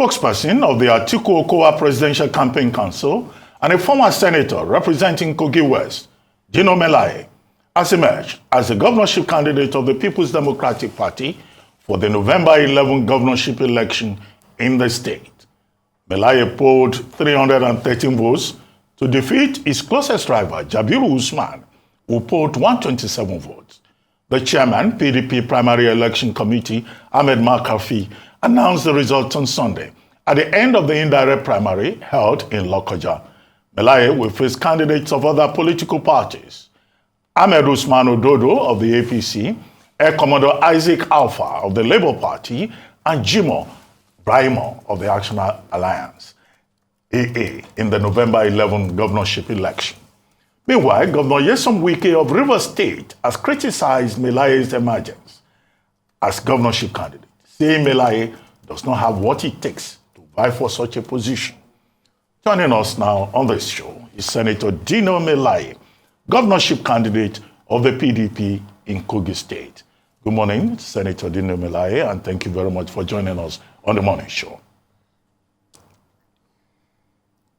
spokesperson of the Atiku Okowa Presidential Campaign Council and a former senator representing Kogi West, Dino Melaye, has emerged as the governorship candidate of the People's Democratic Party for the November 11 governorship election in the state. Melaye polled 313 votes to defeat his closest rival, Jabiru Usman, who polled 127 votes. The chairman, PDP Primary Election Committee, Ahmed Makarfi, announced the results on Sunday at the end of the indirect primary held in Lokoja. Melaye will face candidates of other political parties. Ahmed Usman Ododo of the APC, Air Commodore Isaac Alpha of the Labour Party, and Jimo Brahimo of the Action Alliance, AA, in the November 11 governorship election. Meanwhile, Governor Wike of Rivers State has criticized Melaye's emergence as governorship candidate, saying Melaye does not have what it takes to vie for such a position. Joining us now on this show is Senator Dino Melaye, governorship candidate of the PDP in Kogi State. Good morning, Senator Dino Melaye, and thank you very much for joining us on the morning show.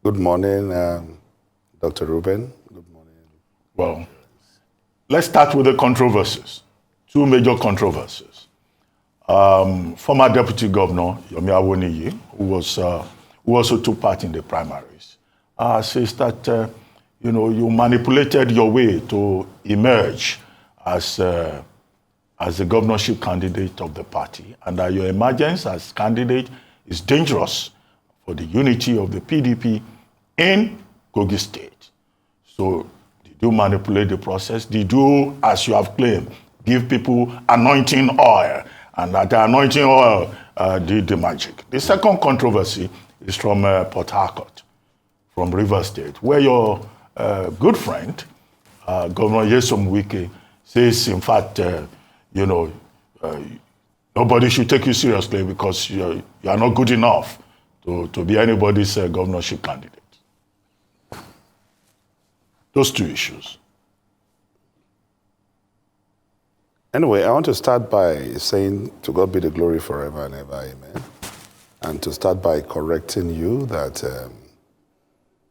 Good morning, Dr. Ruben. Good morning. Well, let's start with the controversies. Two major controversies. Former Deputy Governor Yomi Awoniyi, who also took part in the primaries, says that you manipulated your way to emerge as the governorship candidate of the party, and that your emergence as candidate is dangerous for the unity of the PDP in Kogi State. So, did you manipulate the process? Did you, as you have claimed, give people anointing oil, and that the anointing oil did the magic? The second controversy is from Port Harcourt, from Rivers State, where your good friend, Governor Wike, says, in fact, nobody should take you seriously because you are not good enough to be anybody's governorship candidate. Those two issues. Anyway, I want to start by saying to God be the glory forever and ever, amen. And to start by correcting you that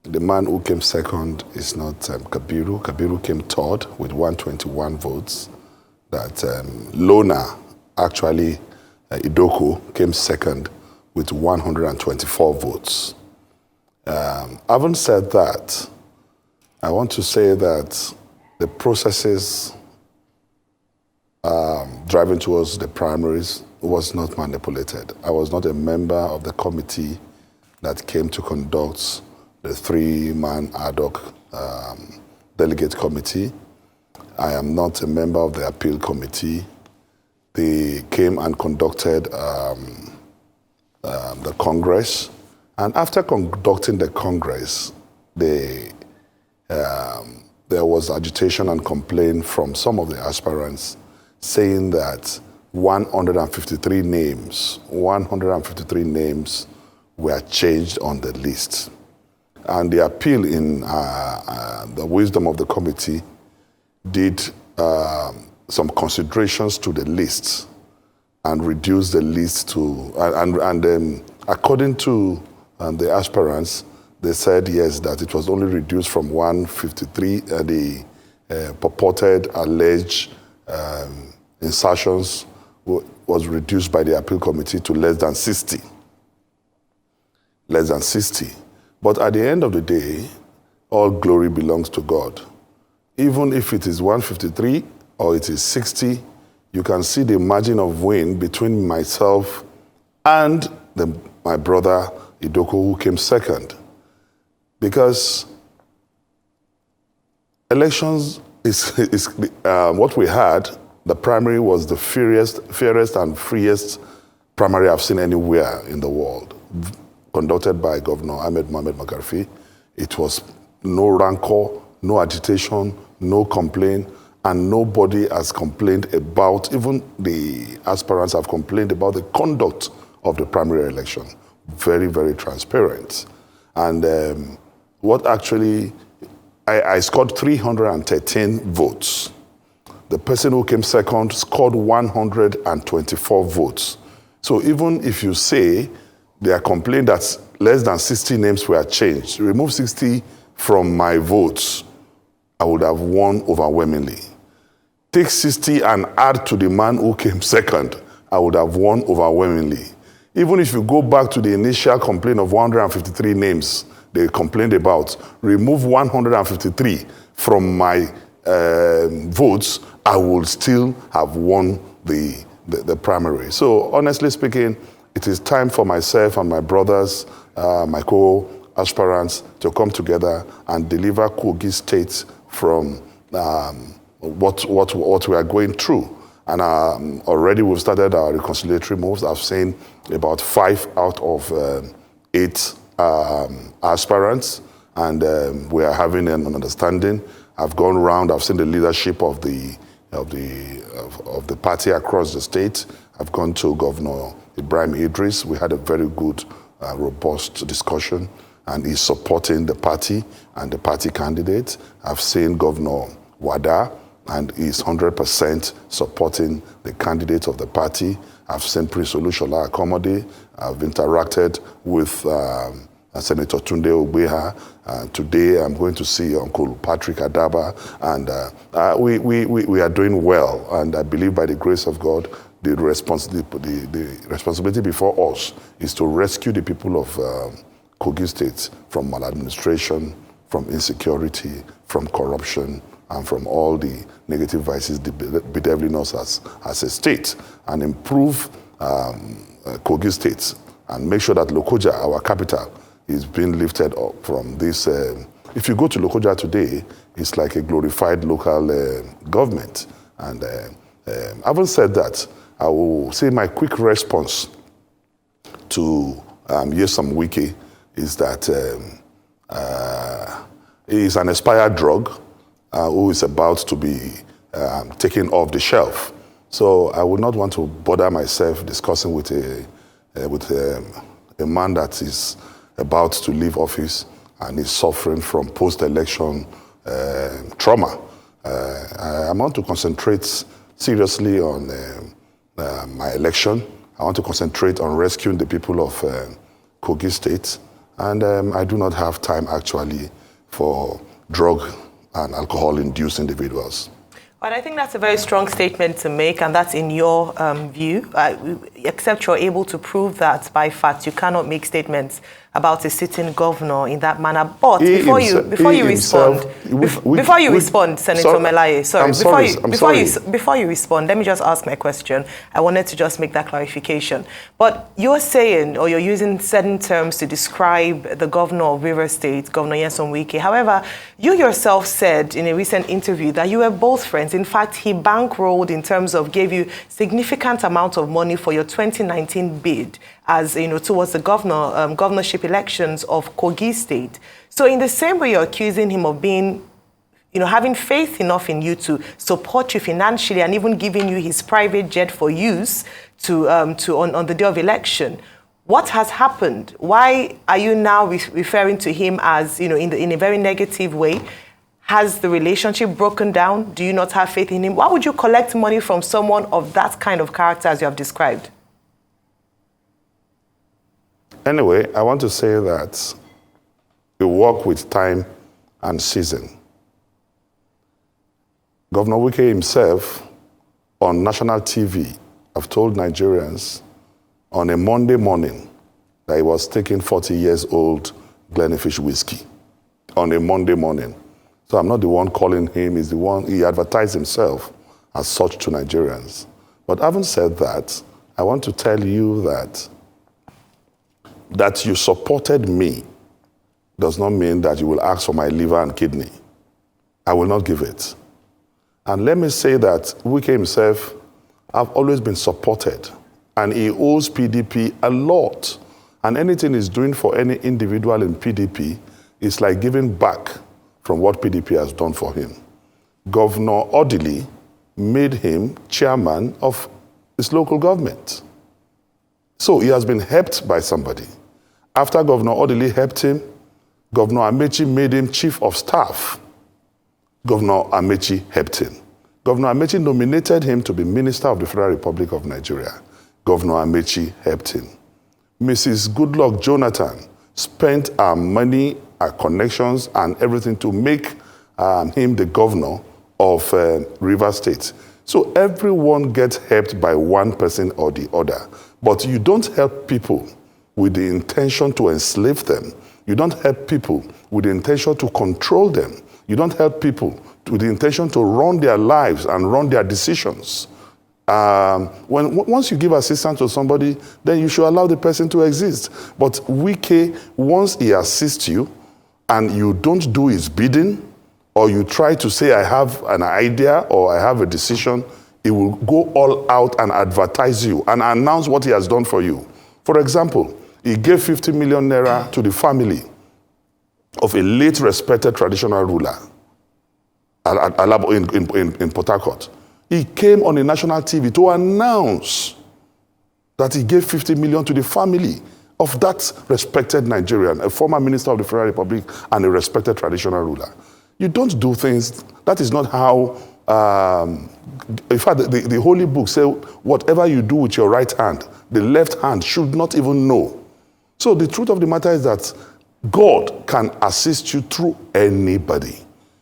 the man who came second is not Kabiru. Kabiru came third with 121 votes. That Lona, actually Idoko, came second with 124 votes. Having said that, I want to say that the processes driving towards the primaries was not manipulated. I was not a member of the committee that came to conduct the three-man ad hoc delegate committee. I am not a member of the appeal committee. They came and conducted the Congress. And after conducting the Congress, there was agitation and complaint from some of the aspirants saying that 153 names were changed on the list. And the appeal in the wisdom of the committee did some considerations to the list and reduced the list to, according to the aspirants, they said yes, that it was only reduced from 153, the purported alleged insertions was reduced by the appeal committee to less than 60. Less than 60. But at the end of the day, all glory belongs to God. Even if it is 153 or it is 60, you can see the margin of win between myself and my brother Idoko, who came second. Because elections is what we had. The primary was the fairest and freest primary I've seen anywhere in the world, conducted by Governor Ahmed Makarfi. It was no rancor, no agitation, no complaint, and nobody has complained about, even the aspirants have complained about the conduct of the primary election. Very, very transparent. And what actually, I scored 313 votes. The person who came second scored 124 votes. So even if you say They are complaining that less than 60 names were changed. Remove 60 from my votes, I would have won overwhelmingly. Take 60 and add to the man who came second, I would have won overwhelmingly. Even if you go back to the initial complaint of 153 names they complained about, remove 153 from my votes, I will still have won the primary. So honestly speaking, it is time for myself and my brothers, my co-aspirants, to come together and deliver Kogi State from what we are going through. And already we've started our reconciliatory moves. I've seen about 5 out of 8 aspirants, and we are having an understanding. I've gone around, I've seen the leadership of the party across the state. I've gone to Governor Ibrahim Idris. We had a very good, robust discussion, and he's supporting the party and the party candidate. I've seen Governor Wada, and he's 100% supporting the candidate of the party. I've seen Prince Olushola Akomode. I've interacted with Senator Tunde Ogbeha. Today I'm going to see Uncle Patrick Adaba, and we are doing well. And I believe by the grace of God, the responsibility before us is to rescue the people of Kogi State from maladministration, from insecurity, from corruption, and from all the negative vices bedeviling us as a state, and improve Kogi State and make sure that Lokoja, our capital, is being lifted up from this. If you go to Lokoja today, it's like a glorified local government. And having said that, I will say my quick response to Nyesom Wike is that he is an expired drug who is about to be taken off the shelf. So I would not want to bother myself discussing with a man that is about to leave office and is suffering from post-election trauma. I want to concentrate seriously on my election. I want to concentrate on rescuing the people of Kogi State. And I do not have time actually for drug and alcohol-induced individuals. But I think that's a very strong statement to make, and that's in your view. Except you're able to prove that by fact, you cannot make statements about a sitting governor in that manner. But before you respond, Senator Melaye, before you respond, let me just ask my question. I wanted to just make that clarification. But you're saying, or you're using certain terms to describe the governor of Rivers State, Governor Nyesom Wike. However, you yourself said in a recent interview that you were both friends. In fact, he bankrolled in terms of gave you significant amount of money for your 2019 bid, as you know, towards the governorship elections of Kogi State. So in the same way you're accusing him of being, having faith enough in you to support you financially and even giving you his private jet for use on the day of election, what has happened? Why are you now referring to him as, in a very negative way? Has the relationship broken down? Do you not have faith in him? Why would you collect money from someone of that kind of character as you have described? Anyway, I want to say that we work with time and season. Governor Wike himself, on national TV, have told Nigerians on a Monday morning that he was taking 40-years-old Glenfiddich whiskey on a Monday morning. So I'm not the one calling him, he's the one, he advertised himself as such to Nigerians. But having said that, I want to tell you that you supported me does not mean that you will ask for my liver and kidney. I will not give it. And let me say that Wike himself have always been supported, and he owes PDP a lot. And anything he's doing for any individual in PDP is like giving back from what PDP has done for him. Governor Odili made him chairman of his local government. So he has been helped by somebody. After Governor Odili helped him, Governor Amechi made him chief of staff. Governor Amechi helped him. Governor Amechi nominated him to be Minister of the Federal Republic of Nigeria. Governor Amechi helped him. Mrs. Goodluck Jonathan spent our money, our connections, and everything to make him the governor of Rivers State. So everyone gets helped by one person or the other. But you don't help people with the intention to enslave them. You don't help people with the intention to control them. You don't help people with the intention to run their lives and run their decisions. Once you give assistance to somebody, then you should allow the person to exist. But Wike, once he assists you and you don't do his bidding, or you try to say, I have an idea or I have a decision, he will go all out and advertise you and announce what he has done for you. For example, he gave 50 million naira to the family of a late respected traditional ruler in Port Harcourt. He came on a national TV to announce that he gave 50 million to the family of that respected Nigerian, a former minister of the Federal Republic and a respected traditional ruler. You don't do things, that is not how, in fact, the Holy Book says, whatever you do with your right hand, the left hand should not even know. So the truth of the matter is that God can assist you through anybody.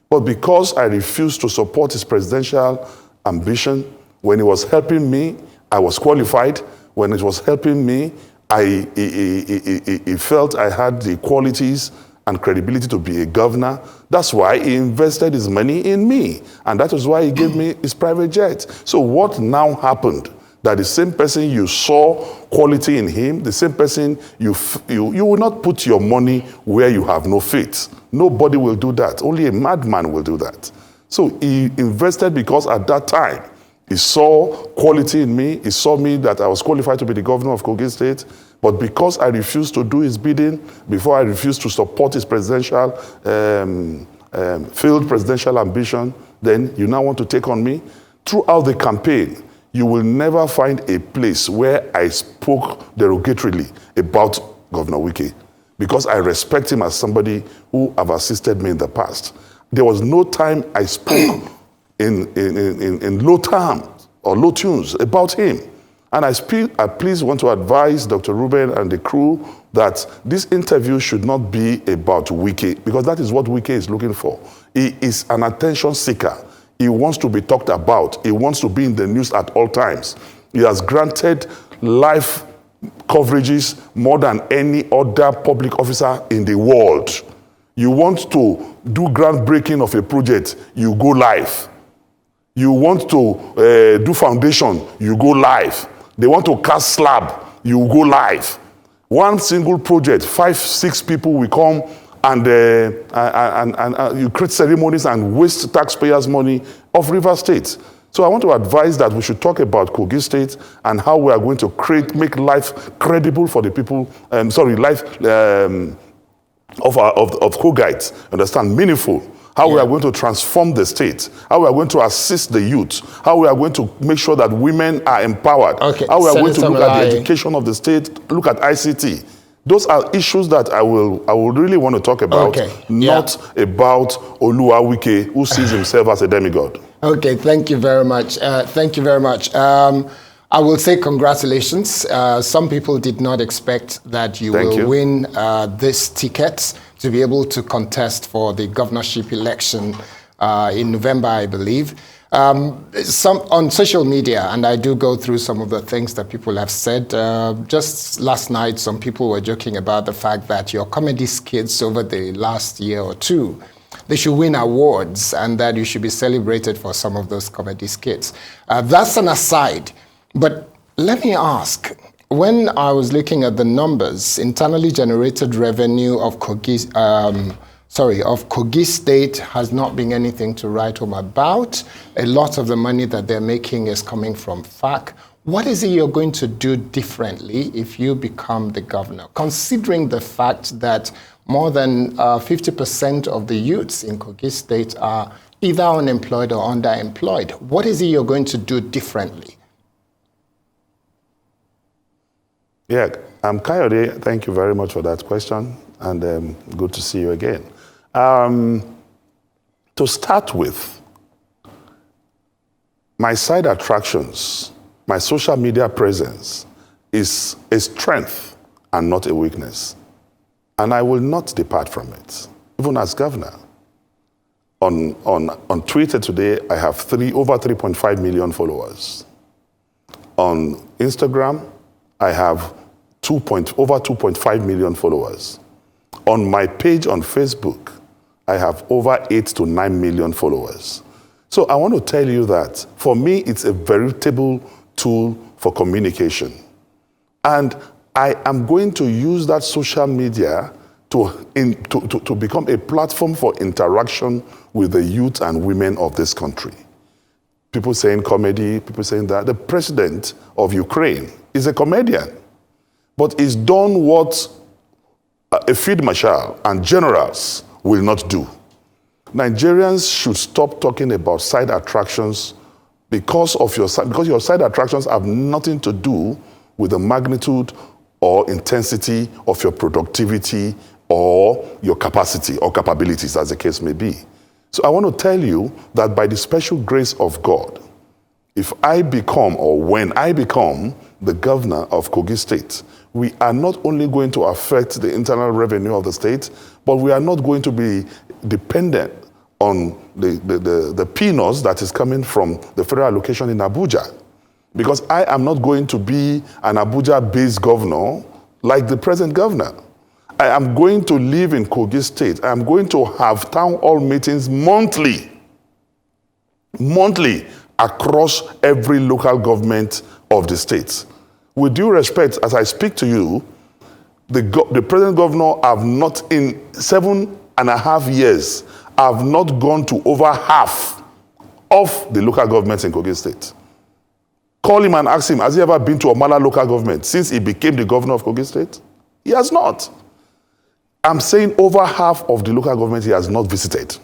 But because I refused to support his presidential ambition, when he was helping me, I was qualified. When it was helping me, he felt I had the qualities and credibility to be a governor. That's why he invested his money in me. And that is why he gave me his private jet. So what now happened? That the same person you saw quality in him, the same person you will not put your money where you have no faith. Nobody will do that. Only a madman will do that. So he invested because at that time, he saw quality in me. He saw me that I was qualified to be the governor of Kogi State. But because I refused to do his bidding, before I refused to support his presidential, failed presidential ambition, then you now want to take on me? Throughout the campaign, you will never find a place where I spoke derogatorily about Governor Wike, because I respect him as somebody who have assisted me in the past. There was no time I spoke in low terms or low tunes about him. And I please want to advise Dr. Ruben and the crew that this interview should not be about Wike, because that is what Wike is looking for. He is an attention seeker. He wants to be talked about. He wants to be in the news at all times. He has granted live coverages more than any other public officer in the world. You want to do groundbreaking of a project, you go live. You want to do foundation, you go live. They want to cast slab, you go live. One single project, 5, 6 people will come and you create ceremonies and waste taxpayers' money of River State. So I want to advise that we should talk about Kogi State and how we are going to make life credible for the people, life of Kogites, understand, meaningful. How we are going to transform the state, how we are going to assist the youth, how we are going to make sure that women are empowered, how we are going to look at the education of the state, look at ICT. Those are issues that I will really want to talk about, not about Oluwa Wike, who sees himself as a demigod. Okay, thank you very much. Thank you very much. I will say congratulations. Some people did not expect that you will win this ticket to be able to contest for the governorship election in November, I believe. On social media, and I do go through some of the things that people have said. Just last night, some people were joking about the fact that your comedy skits over the last year or two, they should win awards and that you should be celebrated for some of those comedy skits. That's an aside. But let me ask, when I was looking at the numbers, internally generated revenue of Kogi State has not been anything to write home about. A lot of the money that they're making is coming from FAC. What is it you're going to do differently if you become the governor, considering the fact that more than 50% of the youths in Kogi State are either unemployed or underemployed? What is it you're going to do differently? Yeah, Kayode, thank you very much for that question, and good to see you again. To start with, my side attractions, my social media presence is a strength and not a weakness. And I will not depart from it, even as governor. On Twitter today, I have over 3.5 million followers. On Instagram, I have over 2.5 million followers. On my page on Facebook, I have over 8 to 9 million followers. So I want to tell you that for me, it's a veritable tool for communication. And I am going to use that social media to become a platform for interaction with the youth and women of this country. People saying comedy, people saying that. The president of Ukraine is a comedian, but he's done what a field marshal and generals will not do. Nigerians should stop talking about side attractions because your side attractions have nothing to do with the magnitude or intensity of your productivity or your capacity or capabilities, as the case may be. So I want to tell you that by the special grace of God, if I become, or when I become, the governor of Kogi State, we are not only going to affect the internal revenue of the state, but we are not going to be dependent on the peanuts that is coming from the federal allocation in Abuja. Because I am not going to be an Abuja-based governor like the present governor. I am going to live in Kogi State. I am going to have town hall meetings monthly across every local government of the state. With due respect, as I speak to you, the present governor have not, in 7.5 years, have not gone to over half of the local governments in Kogi State. Call him and ask him, has he ever been to Omala local government since he became the governor of Kogi State? He has not. I'm saying over half of the local government he has not visited.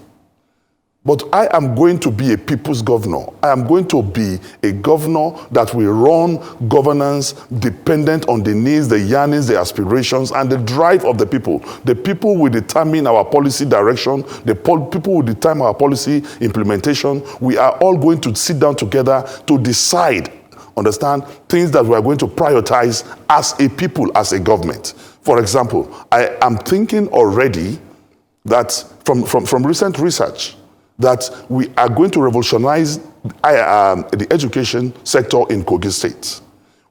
But I am going to be a people's governor. I am going to be a governor that will run governance dependent on the needs, the yearnings, the aspirations, and the drive of the people. The people will determine our policy direction. The people will determine our policy implementation. We are all going to sit down together to decide, understand, things that we are going to prioritize as a people, as a government. For example, I am thinking already that from recent research, that we are going to revolutionize the education sector in Kogi State.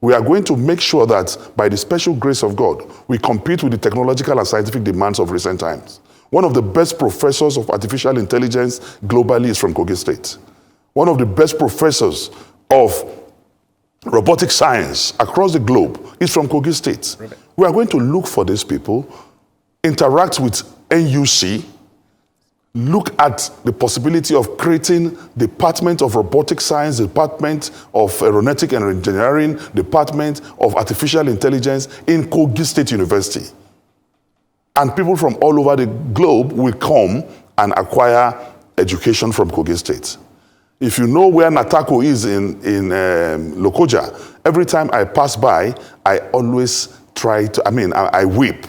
We are going to make sure that by the special grace of God, we compete with the technological and scientific demands of recent times. One of the best professors of artificial intelligence globally is from Kogi State. One of the best professors of robotic science across the globe is from Kogi State. Right. We are going to look for these people, interact with NUC, look at the possibility of creating Department of Robotic Science, Department of Aeronautic and Engineering, Department of Artificial Intelligence in Kogi State University. And people from all over the globe will come and acquire education from Kogi State. If you know where Natako is in Lokoja, every time I pass by, I always I weep.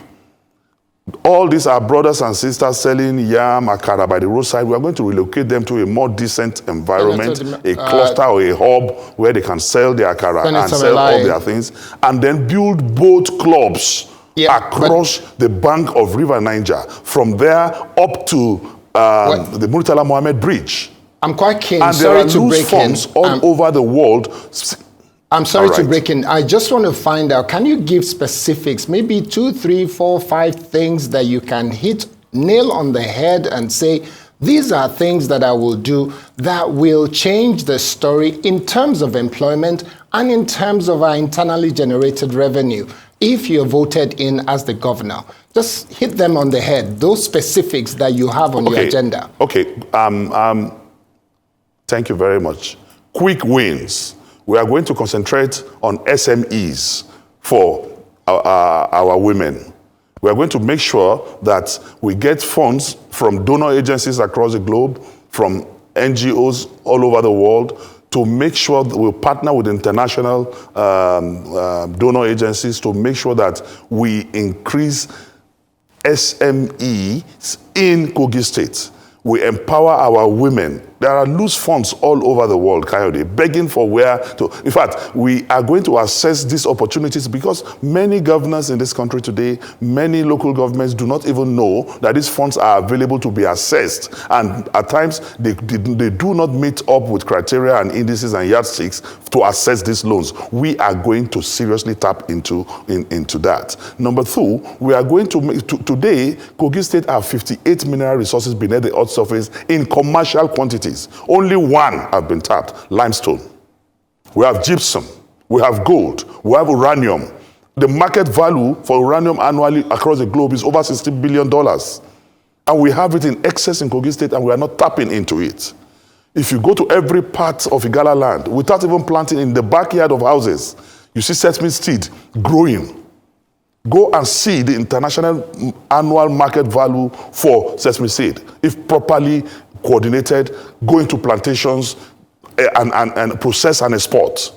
All these are brothers and sisters selling yam, akara by the roadside. We are going to relocate them to a more decent environment, a cluster or a hub where they can sell their akara and sell all their things, and then build boat clubs across the bank of River Niger, from there up to the Murtala Mohammed Bridge. I'm quite keen. And there are loose funds all over the world. I'm sorry to break in. I just want to find out, can you give specifics, maybe 2, 3, 4, 5 things that you can hit nail on the head and say, these are things that I will do that will change the story in terms of employment and in terms of our internally generated revenue if you're voted in as the governor? Just hit them on the head, those specifics that you have on your agenda. Okay. Thank you very much. Quick wins. We are going to concentrate on SMEs for our women. We are going to make sure that we get funds from donor agencies across the globe, from NGOs all over the world, to make sure that we partner with international donor agencies to make sure that we increase SMEs in Kogi State. We empower our women. there are loose funds all over the world, Coyote, begging for where to. In fact, we are going to assess these opportunities because many governors in this country today, many local governments do not even know that these funds are available to be assessed. And at times, they do not meet up with criteria and indices and yardsticks to assess these loans. We are going to seriously tap into that. Number two, we are going to make, today, Kogi State have 58 mineral resources beneath the earth's surface in commercial quantities. Only one have been tapped, limestone. We have gypsum, we have gold, we have uranium. The market value for uranium annually across the globe is over $60 billion. And we have it in excess in Kogi State and we are not tapping into it. If you go to every part of Igala land, without even planting in the backyard of houses, you see sesame seed growing. Go and see the international annual market value for sesame seed. If properly coordinated, go into plantations and process and export.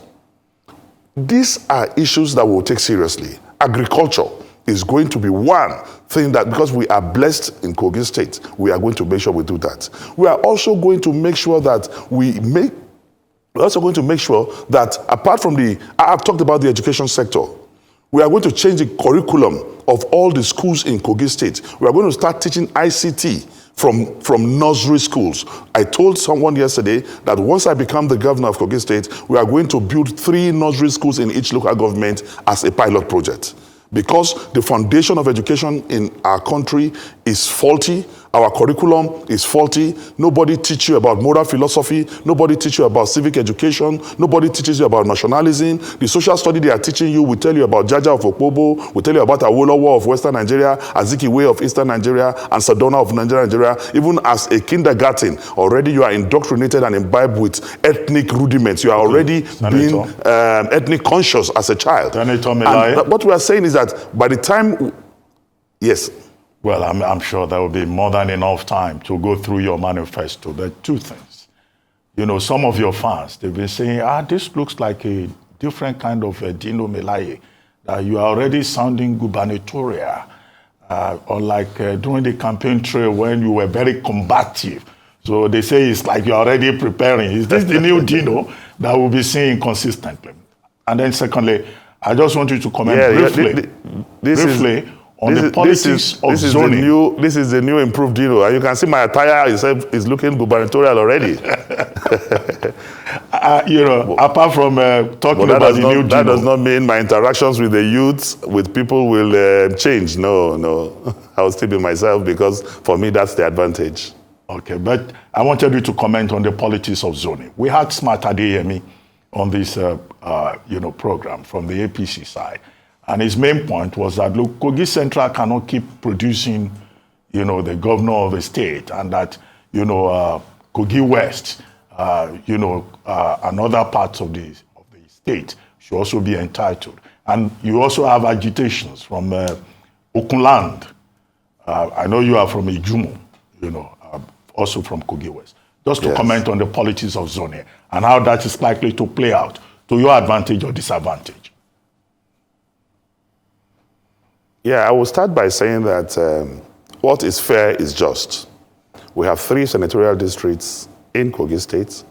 These are issues that we'll take seriously. Agriculture is going to be one thing that, because we are blessed in Kogi State, we are going to make sure we do that. We are also going to make sure that we're also going to make sure that apart from I've talked about the education sector, we are going to change the curriculum of all the schools in Kogi State. We are going to start teaching ICT from nursery schools. I told someone yesterday that once I become the governor of Kogi State, we are going to build 3 nursery schools in each local government as a pilot project. Because the foundation of education in our country is faulty, our curriculum is faulty, nobody teaches you about moral philosophy, nobody teaches you about civic education, nobody teaches you about nationalism. The social study they are teaching you will tell you about Jaja of Okpobo, will tell you about Awolowo of Western Nigeria, Azikiwe of Eastern Nigeria, and Sadona of Nigeria. Even as a kindergarten, already you are indoctrinated and imbibed with ethnic rudiments. You are already being ethnic conscious as a child. Senator Melaye. What we are saying is that by the time, yes. Well, I'm sure there will be more than enough time to go through your manifesto. There are 2 things. You know, some of your fans, they've been saying, this looks like a different kind of Dino Melaye. You are already sounding gubernatorial, unlike during the campaign trail when you were very combative. So they say it's like you're already preparing. Is this the new Dino that we'll be seeing consistently? And then secondly, I just want you to comment briefly on the politics of zoning. This is the new improved Dino. And you can see my attire is looking gubernatorial already. Apart from talking about the new Dino. That does not mean my interactions with the youth, with people will change. No. I'll still be myself because for me, that's the advantage. Okay, but I wanted you to comment on the politics of zoning. We had Smart Adeyemi on this program from the APC side. And his main point was that, look, Kogi Central cannot keep producing, the governor of the state, and that, Kogi West, and other parts of the state should also be entitled. And you also have agitations from Okunland. I know you are from Ijumo, also from Kogi West. Just to comment on the politics of zoning and how that is likely to play out to your advantage or disadvantage. Yeah, I will start by saying that what is fair is just. We have 3 senatorial districts in Kogi State.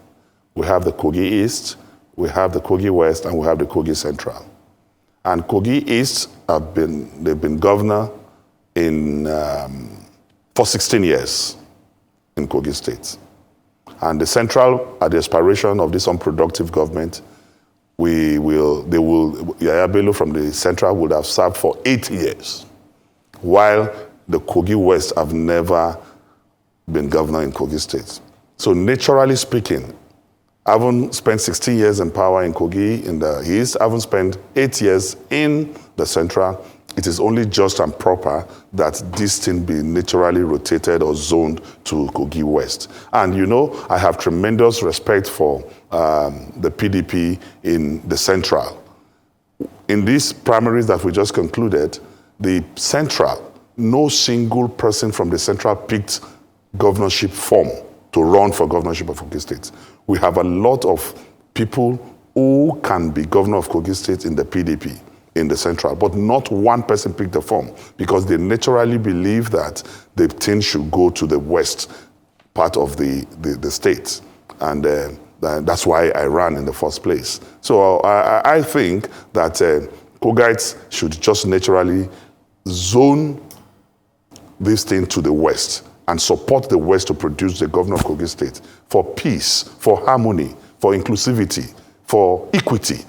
We have the Kogi East, we have the Kogi West, and we have the Kogi Central. And Kogi East, they've been governor for 16 years in Kogi State. And the Central, at the expiration of this unproductive government, Yaya Bello from the Central would have served for 8 years, while the Kogi West have never been governor in Kogi State. So naturally speaking, I haven't spent 16 years in power in Kogi in the East, I haven't spent 8 years in the Central. It is only just and proper that this thing be naturally rotated or zoned to Kogi West. And I have tremendous respect for the PDP in the Central. In these primaries that we just concluded, the Central, no single person from the Central picked governorship form to run for governorship of Kogi State. We have a lot of people who can be governor of Kogi State in the PDP. In the Central, but not one person picked the form because they naturally believe that the thing should go to the west part of the state. And that's why I ran in the first place. So I think that Kogites should just naturally zone this thing to the West and support the West to produce the governor of Kogi State for peace, for harmony, for inclusivity, for equity.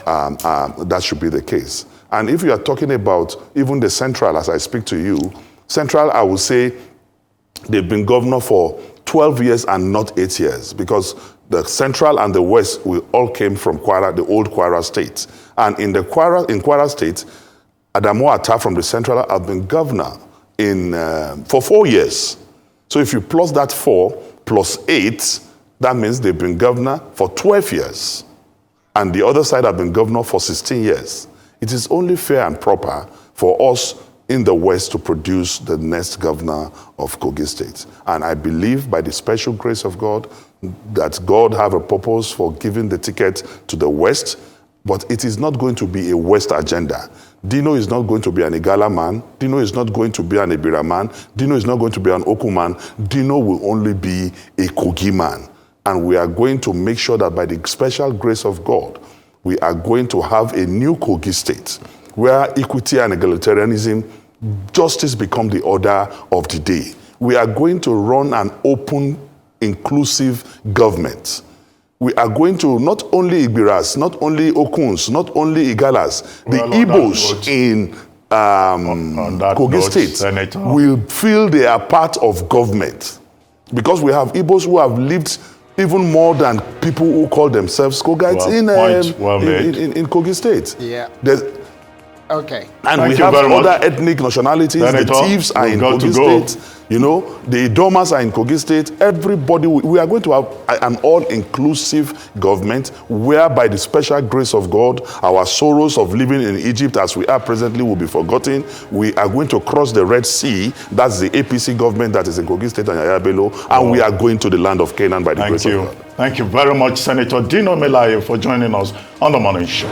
That should be the case. And if you are talking about even the Central, as I speak to you, Central, I would say they've been governor for 12 years and not 8 years, because the Central and the West, we all came from Kwara, the old Kwara State. And in Kwara State, Adamu Atta from the Central have been governor for 4 years. So if you plus that 4 plus 8, that means they've been governor for 12 years. And the other side have been governor for 16 years. It is only fair and proper for us in the West to produce the next governor of Kogi State. And I believe by the special grace of God that God have a purpose for giving the ticket to the West, but it is not going to be a West agenda. Dino is not going to be an Igala man. Dino is not going to be an Ibira man. Dino is not going to be an Oku man. Dino will only be a Kogi man. And we are going to make sure that by the special grace of God, we are going to have a new Kogi State where equity and egalitarianism, justice become the order of the day. We are going to run an open, inclusive government. We are going to not only Igbiras, not only Okuns, not only Igalas, the Igbos in Kogi State Senator, will feel they are part of government. Because we have Igbos who have lived even more than people who call themselves Kogites in Kogi State. Yeah. Okay. And we have other ethnic nationalities. Senator, the Thieves are in Kogi State. You know, the Idomas are in Kogi State. Everybody, we are going to have an all-inclusive government where by the special grace of God, our sorrows of living in Egypt as we are presently will be forgotten. We are going to cross the Red Sea. That's the APC government that is in Kogi State and Yayabelo. And we are going to the land of Canaan by the grace of God. Thank you very much, Senator Dino Melaye, for joining us on The Morning Show.